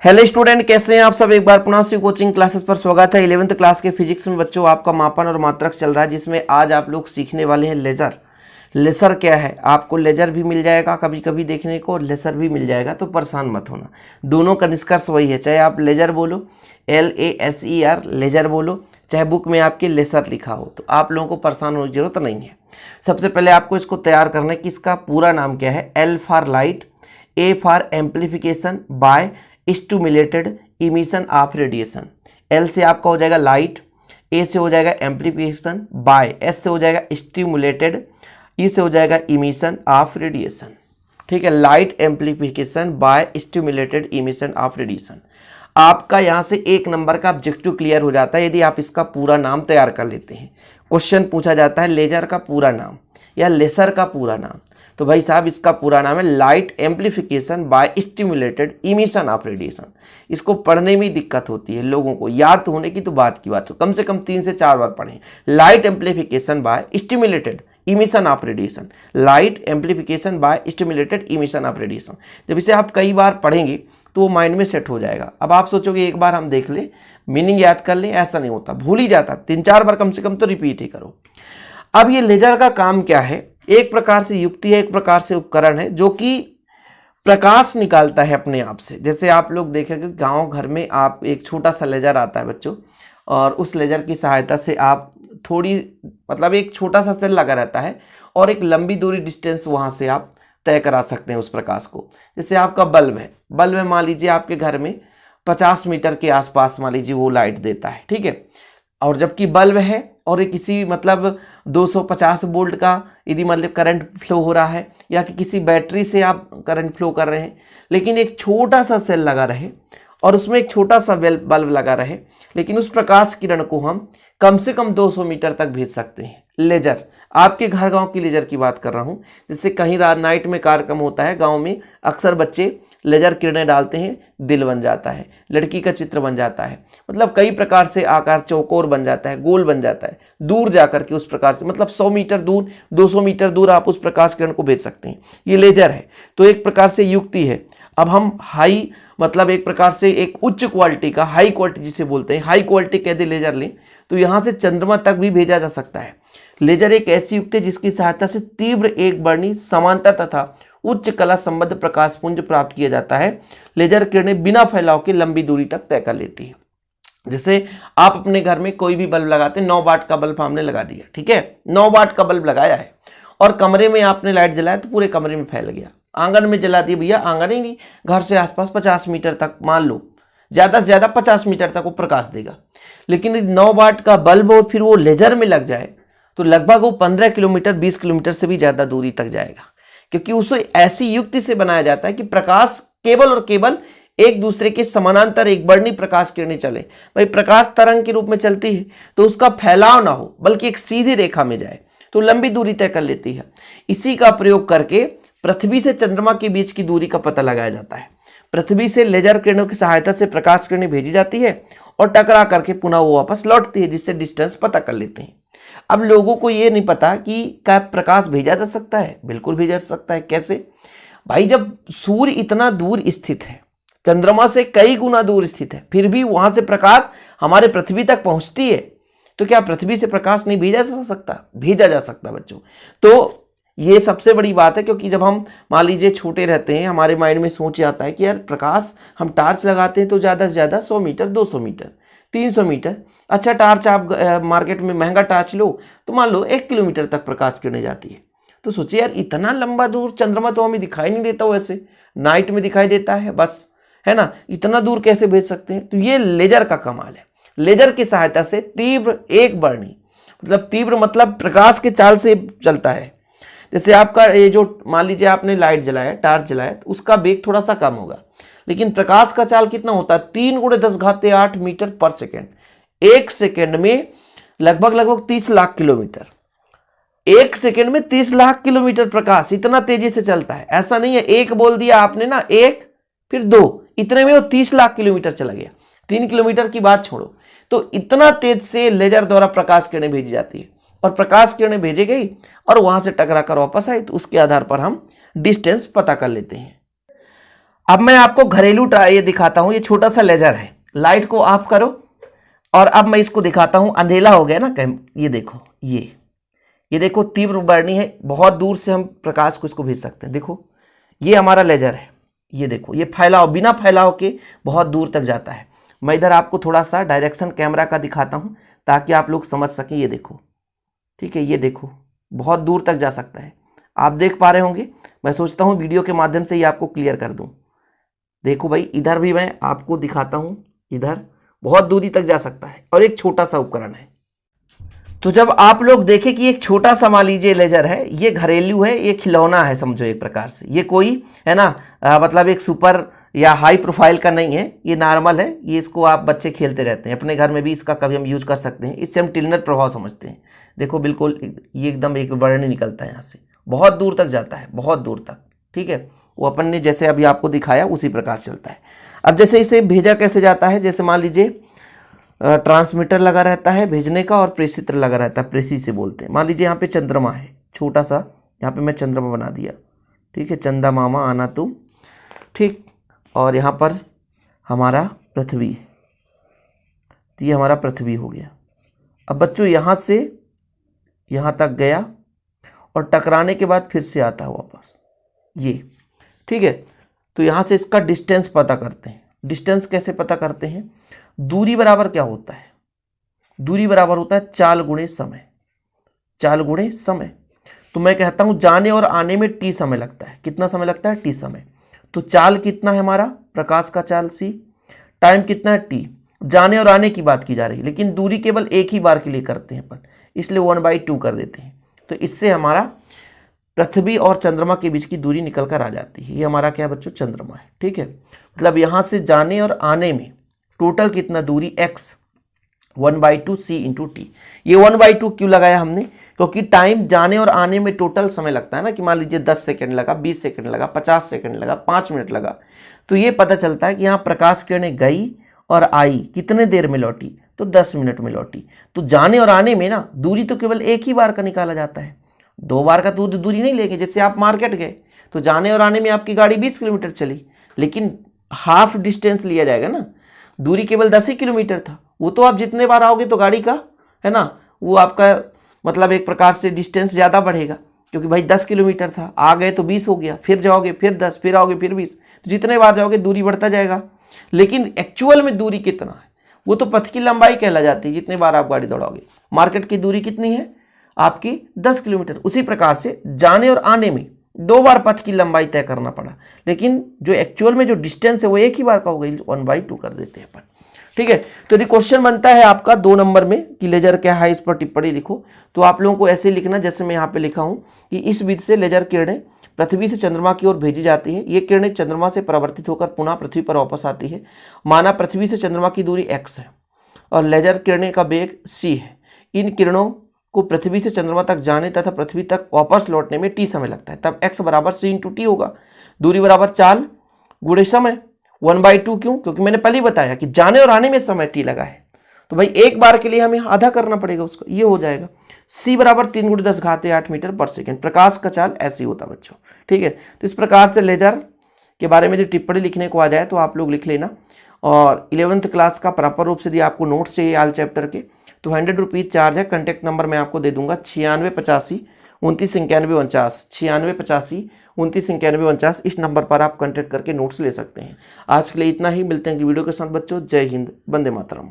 Hello student, कैसे हैं आप सब। एक बार पुनः से कोचिंग क्लासेस पर स्वागत है। 11th क्लास के फिजिक्स में बच्चों आपका मापन और मात्रक चल रहा है, जिसमें आज आप लोग सीखने वाले हैं लेजर। लेजर क्या है, आपको लेजर भी मिल जाएगा कभी कभी देखने को, लेजर भी मिल जाएगा, तो परेशान मत होना। दोनों का निष्कर्ष वही है, चाहे आप लेजर बोलो LASER लेजर बोलो, चाहे बुक में आपके लेजर लिखा हो, तो आप लोगों को परेशान होने की जरूरत नहीं है। सबसे पहले आपको इसको तैयार करना है कि इसका पूरा नाम क्या है। L for light, A for amplification by stimulated emission of radiation. L से आपका हो जाएगा लाइट, A से हो जाएगा एम्पलीफिकेशन, बाय S से हो जाएगा स्टिमुलेटेड, E से हो जाएगा इमिशन ऑफ रेडिएशन। ठीक है, light amplification by stimulated emission of radiation. आपका यहाँ से एक नंबर का ऑब्जेक्टिव क्लियर हो जाता है यदि आप इसका पूरा नाम तैयार कर लेते हैं। क्वेश्चन पूछा जाता है लेजर का पूरा नाम या लेसर का पूरा नाम, तो भाई साहब इसका पूरा नाम है light amplification by stimulated emission of radiation. इसको पढ़ने में दिक्कत होती है लोगों को, याद होने की तो बात की बात हो, कम से कम 3 से 4 बार पढ़ें। Light amplification by stimulated emission of radiation, light amplification by stimulated emission of radiation. जब इसे आप कई बार पढ़ेंगे तो वो माइंड में सेट हो जाएगा। अब आप सोचोगे एक बार हम देख लें, मीनिंग याद कर लें, ऐसा नहीं होता, भूल ही जाता। 3-4 बार कम से कम तो रिपीट ही करो। अब ये लेजर का काम क्या है, एक प्रकार से युक्ति है, एक प्रकार से उपकरण है जो कि प्रकाश निकालता है अपने आप से। जैसे आप लोग देखेंगे गांव घर में आप एक छोटा सा लेजर आता है बच्चों, और उस लेजर की सहायता से आप थोड़ी मतलब एक छोटा सा सेल लगा रहता है और एक लंबी दूरी डिस्टेंस वहां से आप तय करा सकते हैं उस प्रकाश को। जैसे आपका बल्ब है, बल्ब है मान लीजिए आपके घर में 50 मीटर के आसपास मान लीजिए वो लाइट देता है, ठीक है। और जबकि बल्ब है और एक किसी मतलब 250 वोल्ट का यदि मतलब करंट फ्लो हो रहा है, या कि किसी बैटरी से आप करंट फ्लो कर रहे हैं, लेकिन एक छोटा सा सेल लगा रहे और उसमें एक छोटा सा बल्ब लगा रहे, लेकिन उस प्रकाश किरण को हम कम से कम 200 मीटर तक भेज सकते हैं। लेजर, आपके घर गांव की लेजर की बात कर रहा हूं। जैसे कहीं रात नाइट में कार्यक्रम होता है गांव में, अक्सर बच्चे लेजर किरणें डालते हैं, दिल बन जाता है, लड़की का चित्र बन जाता है, मतलब कई प्रकार से आकार चौकोर बन जाता है, गोल बन जाता है। दूर जाकर के उस प्रकार से मतलब 100 मीटर दूर, 200 मीटर दूर आप उस प्रकाश किरण को भेज सकते हैं। ये लेजर है, तो एक प्रकार से युक्ति है। अब हम हाई मतलब एक प्रकार से एक उच्च क्वालिटी का, हाई क्वालिटी जिसे बोलते हैं, हाई क्वालिटी के यदि लेजर लें तो यहाँ से चंद्रमा तक भी भेजा जा सकता है। लेजर एक ऐसी युक्ति है जिसकी सहायता से तीव्र एक वर्णी समांतर तथा उच्च कला संबद्ध प्रकाश पुंज प्राप्त किया जाता है। लेजर किरणें बिना फैलाव के लंबी दूरी तक तय कर लेती है। जैसे आप अपने घर में कोई भी बल्ब लगाते हैं, 9 वाट का बल्ब हमने लगा दिया, ठीक है, 9 वाट का बल्ब लगाया है और कमरे में आपने लाइट जलाया तो पूरे कमरे में फैल गया। आंगन में जला दिया भैया, आंगन ही नहीं, घर से आसपास 50 मीटर तक, मान लो ज्यादा से ज्यादा 50 मीटर तक वो प्रकाश देगा। लेकिन यदि 9 वाट का बल्ब और फिर वो लेजर में लग जाए तो लगभग वो 15 किलोमीटर 20 किलोमीटर से भी ज्यादा दूरी तक जाएगा, क्योंकि उसे ऐसी युक्ति से बनाया जाता है कि प्रकाश केवल और केवल एक दूसरे के समानांतर एक वर्णी प्रकाश किरणें चले। भाई प्रकाश तरंग के रूप में चलती है तो उसका फैलाव ना हो, बल्कि एक सीधी रेखा में जाए, तो लंबी दूरी तय कर लेती है। इसी का प्रयोग करके पृथ्वी से चंद्रमा के बीच की दूरी का पता लगाया जाता है। पृथ्वी से लेजर किरणों की सहायता से प्रकाश किरणें भेजी जाती है और टकरा करके पुनः वो वापस लौटती है, जिससे डिस्टेंस पता कर लेते हैं। अब लोगों को ये नहीं पता कि क्या प्रकाश भेजा जा सकता है। बिल्कुल भेजा जा सकता है। कैसे भाई, जब सूर्य इतना दूर स्थित है, चंद्रमा से कई गुना दूर स्थित है, फिर भी वहां से प्रकाश हमारे पृथ्वी तक पहुंचती है, तो क्या पृथ्वी से प्रकाश नहीं भेजा जा सकता? भेजा जा सकता बच्चों। तो ये सबसे बड़ी बात है, क्योंकि जब हम मान लीजिए छोटे रहते हैं, हमारे माइंड में सोच आता है कि यार प्रकाश हम टार्च लगाते हैं तो ज़्यादा से ज़्यादा 100 मीटर, 200 मीटर, 300 मीटर। अच्छा, टार्च आप मार्केट में महंगा टार्च लो तो मान लो 1 किलोमीटर तक प्रकाश किरणें जाती है। तो सोचिए यार, इतना लंबा दूर चंद्रमा तो हमें दिखाई नहीं देता, वैसे नाइट में दिखाई देता है बस, है ना, इतना दूर कैसे भेज सकते हैं? तो ये लेजर का कमाल है। लेजर की सहायता से तीव्र एक वर्णी, मतलब तीव्र मतलब प्रकाश के चाल से चलता है। जैसे आपका ये जो मान लीजिए आपने लाइट जलाया, टार्च जलाया, तो उसका वेग थोड़ा सा कम होगा, लेकिन प्रकाश का चाल कितना होता है? 3 × 10⁸ मीटर पर सेकेंड। 1 सेकेंड में लगभग 30 लाख किलोमीटर। 1 सेकेंड में 30 लाख किलोमीटर प्रकाश इतना तेजी से चलता है। ऐसा नहीं है एक बोल दिया आपने ना, 1 फिर 2, इतने में वो 30 लाख किलोमीटर चला गया। 3 किलोमीटर की बात छोड़ो, तो इतना तेज से लेजर द्वारा प्रकाश किरणें भेजी जाती है, और प्रकाश किरणें भेजी गई और वहां से टकरा कर वापस आई, तो उसके आधार पर हम डिस्टेंस पता कर लेते हैं। अब मैं आपको घरेलू ये दिखाता हूं, ये छोटा सा लेजर है। लाइट को ऑफ करो और अब मैं इसको दिखाता हूं। अंधेला हो गया ना, ये देखो, ये देखो तीव्र वर्णी है, बहुत दूर से हम प्रकाश को इसको भेज सकते हैं। देखो ये हमारा लेजर है, ये देखो ये फैलाव, बिना फैलाव के बहुत दूर तक जाता है। मैं इधर आपको थोड़ा सा डायरेक्शन कैमरा का दिखाता हूं ताकि आप लोग समझ सकें। ये देखो, ठीक है, ये देखो बहुत दूर तक जा सकता है। आप देख पा रहे होंगे। मैं सोचता हूं वीडियो के माध्यम से ही आपको क्लियर कर दूं। देखो भाई, इधर भी मैं आपको दिखाता हूं, इधर बहुत दूरी तक जा सकता है और एक छोटा सा उपकरण है। तो जब आप लोग देखें कि एक छोटा सा मान लीजिए लेजर है, ये घरेलू है, ये खिलौना है समझो एक प्रकार से, ये कोई है ना मतलब एक सुपर या हाई प्रोफाइल का नहीं है, ये नॉर्मल है। ये इसको आप बच्चे खेलते रहते हैं, अपने घर में भी इसका कभी हम यूज कर सकते हैं। इससे हम टिल्नर प्रभाव समझते हैं। देखो बिल्कुल ये एकदम एक वर्णी निकलता है, यहाँ से बहुत दूर तक जाता है, बहुत दूर तक, ठीक है। वो अपन ने जैसे अभी आपको दिखाया उसी प्रकार चलता है। अब जैसे इसे भेजा कैसे जाता है, जैसे मान लीजिए ट्रांसमीटर लगा रहता है भेजने का और प्रेषित्र लगा रहता है, प्रेषी से बोलते हैं। मान लीजिए यहाँ पे चंद्रमा है छोटा सा, यहाँ पे मैं चंद्रमा बना दिया, ठीक है, चंदा मामा आना तुम, ठीक। और यहाँ पर हमारा पृथ्वी है, तो ये हमारा पृथ्वी हो गया। अब बच्चों यहाँ से यहाँ तक गया और टकराने के बाद फिर से आता है वापस, ये, ठीक है। तो यहाँ से इसका डिस्टेंस पता करते हैं। डिस्टेंस कैसे पता करते हैं? दूरी बराबर क्या होता है? दूरी बराबर होता है चाल गुणे समय, चाल गुणे समय। तो मैं कहता हूं जाने और आने में टी समय लगता है। कितना समय लगता है? टी समय। तो चाल कितना है हमारा, प्रकाश का चाल सी, टाइम कितना है टी। जाने और आने की बात की जा रही है, लेकिन दूरी केवल एक ही बार के लिए करते हैं अपन, इसलिए 1/2 कर देते हैं। तो इससे हमारा पृथ्वी और चंद्रमा के बीच की दूरी निकल कर आ जाती है। ये हमारा क्या है बच्चों? चंद्रमा है, ठीक है। मतलब यहां से जाने और आने में टोटल कितना दूरी x, 1/2 c इंटू टी। ये 1/2 क्यों लगाया हमने? क्योंकि टाइम जाने और आने में टोटल समय लगता है ना, कि मान लीजिए 10 सेकंड लगा, 20 सेकंड लगा, 50 सेकंड लगा, 5 मिनट लगा, तो ये पता चलता है कि यहाँ प्रकाश किरणें गई और आई, कितने देर में लौटी? तो 10 मिनट में लौटी। तो जाने और आने में ना दूरी तो केवल एक ही बार का निकाला जाता है, 2 बार का दूरी नहीं लेंगे। जैसे आप मार्केट गए तो जाने और आने में आपकी गाड़ी 20 किलोमीटर चली, लेकिन हाफ डिस्टेंस लिया जाएगा ना, दूरी केवल 10 ही किलोमीटर था। वो तो आप जितने बार आओगे तो गाड़ी का है ना, वो आपका मतलब एक प्रकार से डिस्टेंस ज़्यादा बढ़ेगा, क्योंकि भाई 10 किलोमीटर था, आ गए तो 20 हो गया, फिर जाओगे फिर 10, फिर आओगे फिर 20, तो जितने बार जाओगे दूरी बढ़ता जाएगा। लेकिन एक्चुअल में दूरी कितना है वो तो पथ की लंबाई कहला जाती है, जितने बार आप गाड़ी दौड़ाओगे। मार्केट की दूरी कितनी है आपकी? 10 किलोमीटर। उसी प्रकार से जाने और आने में 2 बार पथ की लंबाई तय करना पड़ा, लेकिन जो एक्चुअल में जो डिस्टेंस है वो एक ही बार का हो गई, 1/2 कर देते हैं अपन, ठीक है। तो यदि क्वेश्चन बनता है आपका 2 नंबर में कि लेजर क्या है, इस पर टिप्पणी लिखो, तो आप लोगों को ऐसे लिखना जैसे मैं यहाँ पे लिखा हूँ कि इस विधि से लेजर किरणें पृथ्वी से चंद्रमा की ओर भेजी जाती है। ये किरणें चंद्रमा से परावर्तित होकर पुनः पृथ्वी पर वापस आती है। माना पृथ्वी से चंद्रमा की दूरी x है और लेजर किरणें का वेग c है। इन किरणों को पृथ्वी से चंद्रमा तक जाने तथा पृथ्वी तक वापस लौटने में t समय लगता है। तब x बराबर c इंटू टी होगा। दूरी बराबर चाल गुणे समय, 1/2 क्यों? क्योंकि मैंने पहले ही बताया कि जाने और आने में समय t लगा है, तो भाई एक बार के लिए हमें आधा करना पड़ेगा उसको, ये हो जाएगा। c बराबर 3 × 10⁸ मीटर पर सेकेंड। प्रकाश का चाल ऐसे ही होता बच्चों, ठीक है। तो इस प्रकार से लेजर के बारे में जो टिप्पणी लिखने को आ जाए तो आप लोग लिख लेना। और 11th क्लास का प्रॉपर रूप से यदि आपको नोट्स चाहिए आल चैप्टर के तो 100 रुपीज़ चार्ज है। कॉन्टैक्ट नंबर मैं आपको दे दूंगा 9685 29 91 49, 9685 29 91 49। इस नंबर पर आप कॉन्टैक्ट करके नोट्स ले सकते हैं। आज के लिए इतना ही, मिलते हैं वीडियो के साथ बच्चों। जय हिंद, वंदे मातरम।